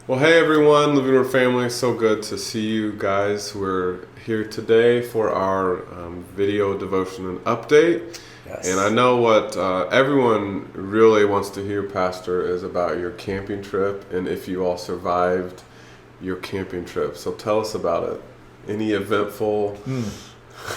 Well, hey everyone, Living Room family. So good to see you guys. We're here today for our video devotion and update. Yes. And I know what everyone really wants to hear, Pastor, is about your camping trip and if you all survived your camping trip. So tell us about it. Any eventful?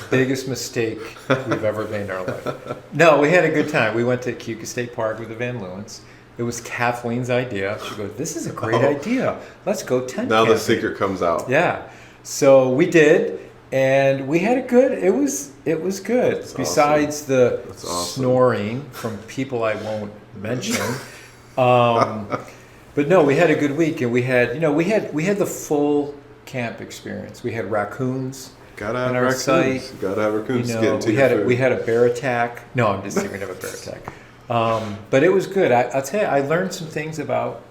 Biggest mistake we've ever made in our life. No, we had a good time. We went to Keuka State Park with the Van Lewins. It was Kathleen's idea. She goes, "This is a great idea. Let's go tent Now camping." the secret comes out. Yeah. So we did, and we had a good. It was good. That's Besides awesome. the That's awesome. snoring from people I won't mention. But no, we had a good week, and we had the full camp experience. We had raccoons. Gotta have on our raccoons. site. Gotta have raccoons to get into we your had food. we had a bear attack. No, I'm just kidding. We didn't have a bear attack. But it was good. I'll tell you, I learned some things about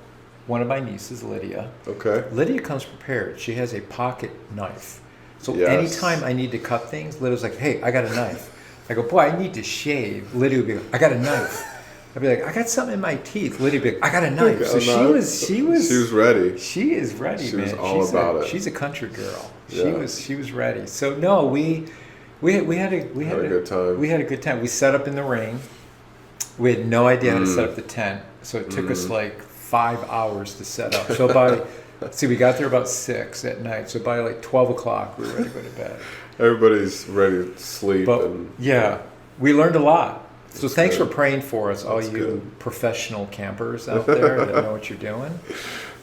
one of my nieces, Lydia. Okay. Lydia comes prepared. She has a pocket knife. So Yes. anytime I need to cut things, Lydia's like, "Hey, I got a knife." I go, "Boy, I need to shave." Lydia would be like, "I got a knife." I'd be like, "I got something in my teeth." Lydia would be like, "I got a knife." got So a she knife. was ready. She is ready, She man. was all about it. She's a country girl. Yeah. She was ready. So no, we had a good time. We had a good time. We set up in the rain. We had no idea how to set up the tent, so it took us like 5 hours to set up. So we got there about 6 at night. So by like 12 o'clock, we were ready to go to bed. Everybody's ready to sleep. But and yeah, we learned a lot. So That's thanks good. for praying for us, all That's you good. professional campers out there that know what you're doing.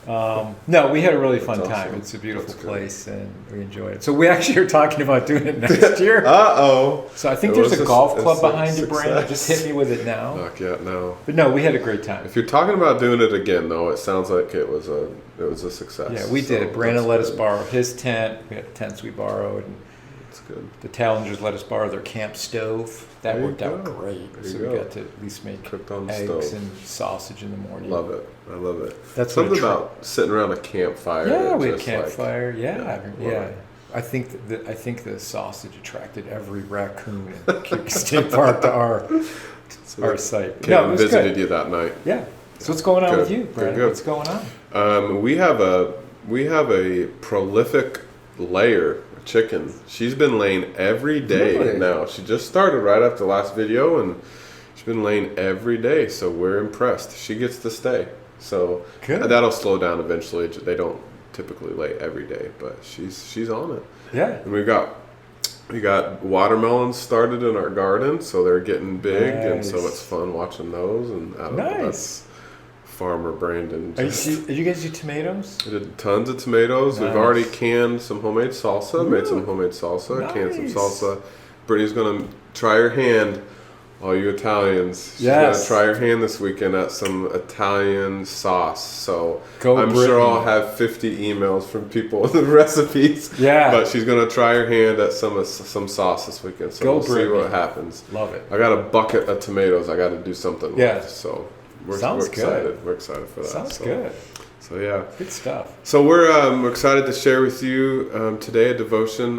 No, we had a really fun That's time. awesome. It's a beautiful That's good. place, and we enjoyed it. So we actually are talking about doing it next year. Uh-oh. So I think It there's was a a golf s- club it's a behind you, Brandon. Just hit me with it now. Not yet, no. But no, we had a great time. If you're talking about doing it again, though, it sounds like it was a success. Yeah, we So did. Brandon that's let us good. borrow his tent. We had tents we borrowed. And That's good. the Tallengers let us borrow their camp stove. That There you worked out go. great. There you So go. we got to at least make Cooked on the eggs stove. and sausage in the morning. Love it. I love it. That's what a Something treat. about sitting around a campfire. Yeah, that we had just, campfire. yeah, Yeah, love yeah. it. I think the sausage attracted every raccoon in Keuka State Park to So our site. Came No, it and was visited good. you that night. Yeah. So what's going on Good. with you, Good, Brandon? good. What's going on? We have a prolific layer of chicken. She's been laying every day Really? now. She just started right after the last video, and she's been laying every day. So we're impressed. She gets to stay. So Good. that'll slow down eventually. They don't typically lay every day, but she's on it. Yeah. And we got watermelons started in our garden, so they're getting big, and so Nice. it's fun watching those. And I don't know, Nice. that's Farmer Brandon. Did you guys do tomatoes? We did tons of tomatoes. We've Nice. already canned some homemade salsa. Made some Ooh. homemade salsa. Canned some Nice. salsa. Brittany's gonna try her hand. All you Italians, she's Yes. gonna try her hand this weekend at some Italian sauce. So Go I'm Brittany. sure I'll have 50 emails from people with the recipes. Yeah. But she's gonna try her hand at some sauce this weekend. So Go we'll see Brittany. what happens. Love it. I got a bucket of tomatoes. I got to do something Yeah. with. So we're Sounds excited. good. We're excited for that. Sounds So- good. So yeah. Good stuff. So we're excited to share with you today a devotion.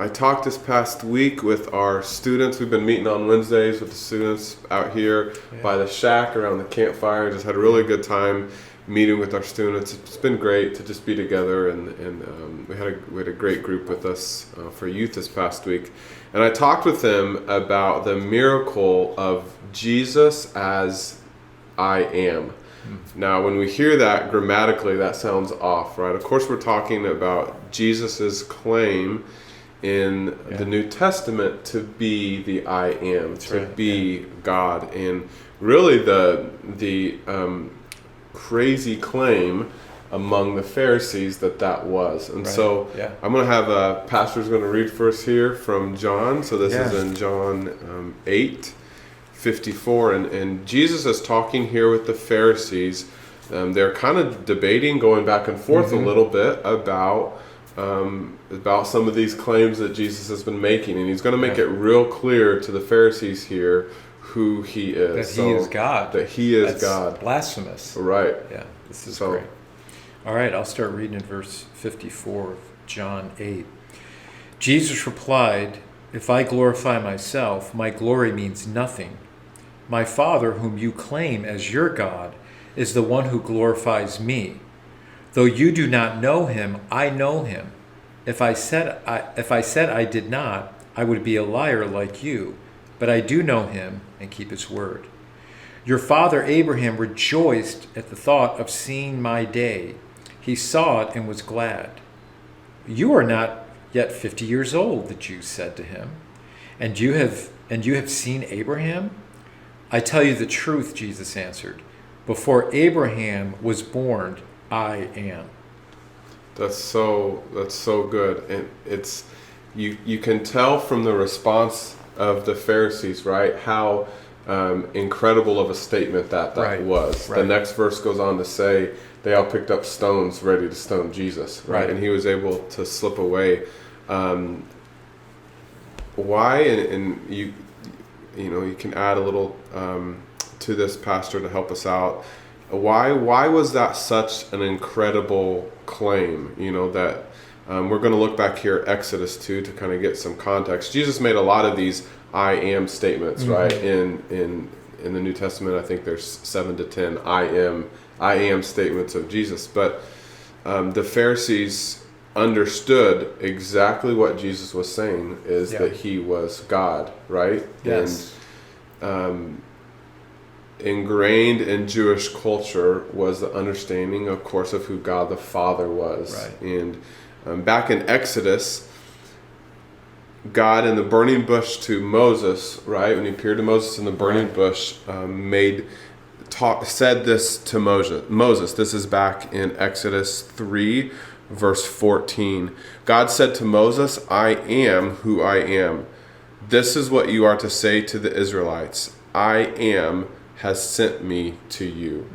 I talked this past week with our students. We've been meeting on Wednesdays with the students out here by the shack around the campfire. Just had a really good time meeting with our students. It's been great to just be together, and we had a great group with us for youth this past week. And I talked with them about the miracle of Jesus as I am. Now, when we hear that grammatically, that sounds off, right? Of course, we're talking about Jesus's claim in the New Testament to be the I am, to right, be God, and really the crazy claim among the Pharisees that was. And Right, so yeah. I'm going to have pastor's going to read first here from John. So this is Yeah. in John 8:54, and Jesus is talking here with the Pharisees. They're kind of debating, going back and forth a little bit about some of these claims that Jesus has been making, and he's going to make Yeah. it real clear to the Pharisees here who he is. That he is God. That he is That's God. blasphemous. Right. Yeah, this is So- great. All right, I'll start reading in verse 54 of John 8. Jesus replied, "If I glorify myself, my glory means nothing. My Father, whom you claim as your God, is the one who glorifies me. Though you do not know him, I know him. If I said I did not, I would be a liar like you. But I do know him and keep his word. Your father Abraham rejoiced at the thought of seeing my day. He saw it and was glad. You are not yet 50 years old, the Jews said to him, and you have seen Abraham? I tell you the truth, Jesus answered. Before Abraham was born, I am. That's so good, and it's you can tell from the response of the Pharisees, right, how incredible of a statement that Right. was. Right. The next verse goes on to say they all picked up stones ready to stone Jesus, right? And he was able to slip away. Why? And you can add a little to this, Pastor, to help us out. Why was that such an incredible claim? That we're going to look back here at Exodus 2 to kind of get some context. Jesus made a lot of these I am statements, right? In the New Testament, I think there's 7 to 10 I am statements of Jesus. But the Pharisees understood exactly what Jesus was saying is that he was God, right? Yes. And ingrained in Jewish culture was the understanding, of course, of who God the Father was. Right. And back in Exodus, God in the burning bush to Moses, right, when he appeared to Moses in the burning bush, said this to Moses. This is back in Exodus 3, verse 14. God said to Moses, I am who I am. This is what you are to say to the Israelites. I am has sent me to you.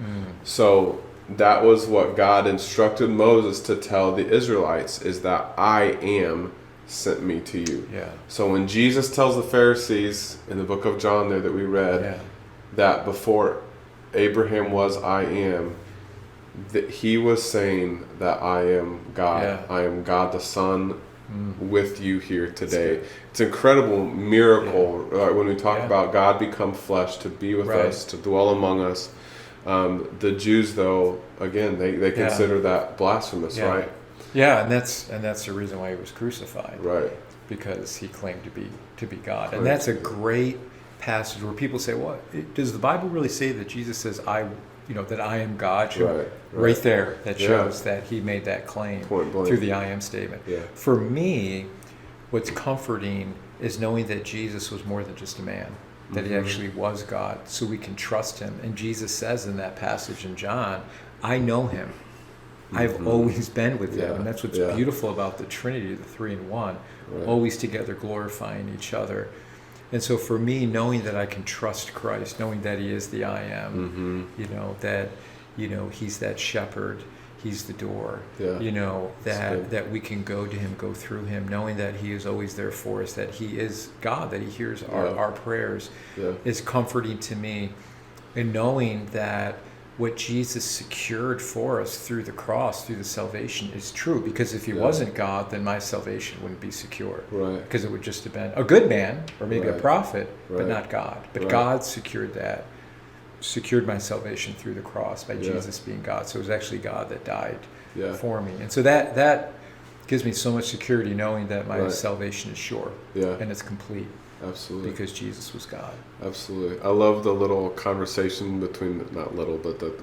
So that was what God instructed Moses to tell the Israelites, is that I am sent me to you. Yeah. So when Jesus tells the Pharisees in the book of John there that we read, that before Abraham was I am, that he was saying that I am God. Yeah. I am God the Son with you here today. It's an incredible miracle when we talk about God become flesh to be with us, to dwell among us. The Jews, though, again, they consider that blasphemous, right? Yeah, and that's the reason why he was crucified, right? Because he claimed to be God, and that's a great passage where people say, "What does the Bible really say that Jesus says that I am God?" Right there, that shows that he made that claim through the I am statement. Yeah. For me, what's comforting is knowing that Jesus was more than just a man, that he actually was God, so we can trust him. And Jesus says in that passage in John, I know him. I've always been with him. And that's what's beautiful about the Trinity, the three in one, always together glorifying each other. And so for me, knowing that I can trust Christ, knowing that he is the I am, that he's that shepherd, he's the door, that we can go to him, go through him, knowing that he is always there for us, that he is God, that he hears our prayers, is comforting to me. And knowing that what Jesus secured for us through the cross, through the salvation, is true. Because if he wasn't God, then my salvation wouldn't be secure. Right. Because it would just have been a good man, or maybe a prophet, but not God. But God secured my salvation through the cross by Jesus being God. So it was actually God that died for me. And so that gives me so much security, knowing that my salvation is sure and it's complete. Absolutely. Because Jesus was God. Absolutely. I love the little conversation the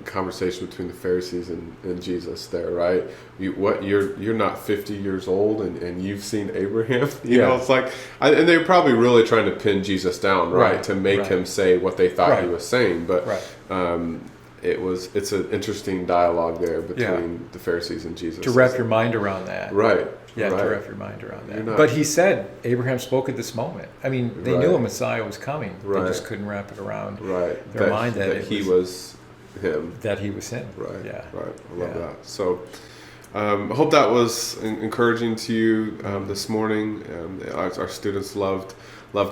conversation between the Pharisees and Jesus there, right? You're not 50 years old and you've seen Abraham? You know, it's like, and they're probably really trying to pin Jesus down, right? To make him say what they thought he was saying. But it's an interesting dialogue there between the Pharisees and Jesus. To wrap your mind around that. Right. To wrap your mind around that. But he said, Abraham spoke at this moment. I mean, they knew a Messiah was coming. They just couldn't wrap it around their mind that he was him. That he was him. Right. Yeah. Right. I love that. So I hope that was encouraging to you this morning. Our students loved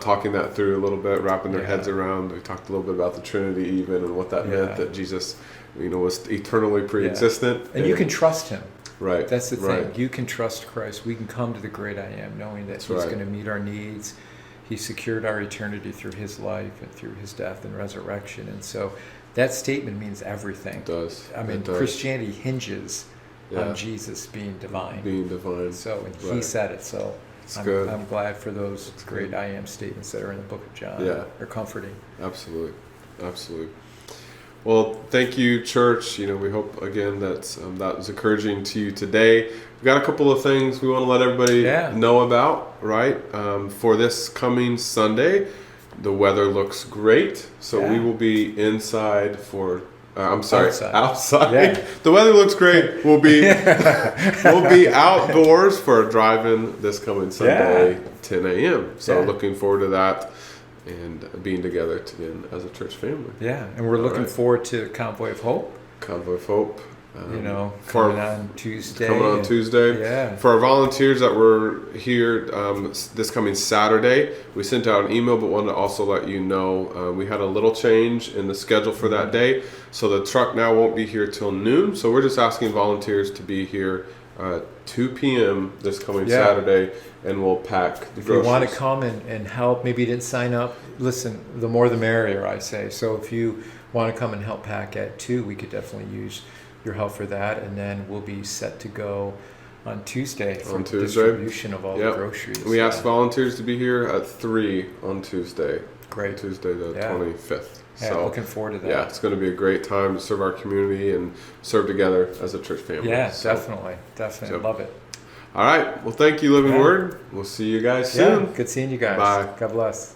talking that through a little bit, wrapping their heads around. We talked a little bit about the Trinity even and what that meant, that Jesus, was eternally pre-existent. And you can trust him. Right. That's the thing. You can trust Christ. We can come to the great I am, knowing that he's going to meet our needs. He secured our eternity through his life and through his death and resurrection. And so that statement means everything. It does. I mean, Christianity hinges on Jesus being divine. Being divine. So, and he Right. said it. So Good. I'm glad for those That's great good. I am statements that are in the book of John. Yeah. They're comforting. Absolutely. Well, thank you, church. We hope again that was encouraging to you today. We've got a couple of things we want to let everybody know about, right? For this coming Sunday, the weather looks great, so we will be inside for. Outside. Yeah. The weather looks great. We'll be outdoors for a drive-in this coming Sunday, 10 a.m. So looking forward to that and being together again as a church family. Yeah, and we're looking forward to Convoy of Hope. Convoy of Hope. Coming on Tuesday. Yeah. For our volunteers that were here this coming Saturday, we sent out an email, but wanted to also let you know we had a little change in the schedule for that day. So the truck now won't be here till noon. So we're just asking volunteers to be here 2 p.m. this coming Saturday, and we'll pack the groceries. If you want to come and help, maybe you didn't sign up, listen, the more the merrier, I say. So if you want to come and help pack at 2, we could definitely use your help for that, and then we'll be set to go on Tuesday for distribution of all the groceries. We asked volunteers to be here at 3 on Tuesday. Great. Tuesday the 25th. Yeah, so, looking forward to that. Yeah, it's going to be a great time to serve our community and serve together as a church family. Yeah, definitely. Love it. All right. Well, thank you, Living Word. We'll see you guys soon. Good seeing you guys. Bye. God bless.